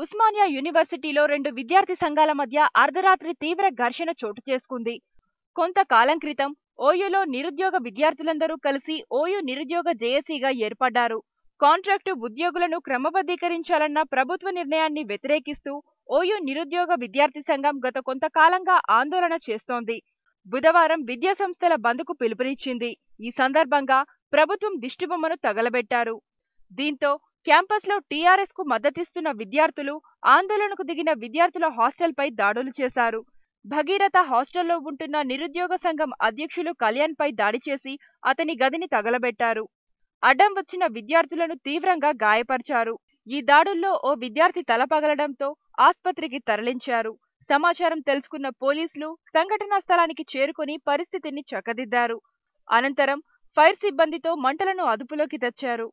ఉస్మానియా యూనివర్సిటీలో రెండు విద్యార్థి సంఘాల మధ్య అర్ధరాత్రి తీవ్ర ఘర్షణ చోటు చేసుకుంది. కొంతకాలం క్రితం ఓయూలో నిరుద్యోగ విద్యార్థులందరూ కలిసి ఓయూ నిరుద్యోగ జేఏసీగా ఏర్పడ్డారు. కాంట్రాక్టు ఉద్యోగులను క్రమబద్ధీకరించాలన్న ప్రభుత్వ నిర్ణయాన్ని వ్యతిరేకిస్తూ ఓయూ నిరుద్యోగ విద్యార్థి సంఘం గత కొంతకాలంగా ఆందోళన చేస్తోంది. బుధవారం విద్యాసంస్థల బంద్కు పిలుపునిచ్చింది. ఈ సందర్భంగా ప్రభుత్వం దిష్టిబొమ్మను తగలబెట్టారు. దీంతో క్యాంపస్లో టీఆర్ఎస్ కు మద్దతిస్తున్న విద్యార్థులు ఆందోళనకు దిగిన విద్యార్థుల హాస్టల్పై దాడులు చేశారు. భగీరథ హాస్టల్లో ఉంటున్న నిరుద్యోగ సంఘం అధ్యక్షులు కళ్యాణ్పై దాడి చేసి అతని గదిని తగలబెట్టారు. అడ్డం వచ్చిన విద్యార్థులను తీవ్రంగా గాయపరిచారు. ఈ దాడుల్లో ఓ విద్యార్థి తల పగలడంతో ఆస్పత్రికి తరలించారు. సమాచారం తెలుసుకున్న పోలీసులు సంఘటనా స్థలానికి చేరుకుని పరిస్థితిని చక్కదిద్దారు. అనంతరం ఫైర్ సిబ్బందితో మంటలను అదుపులోకి తెచ్చారు.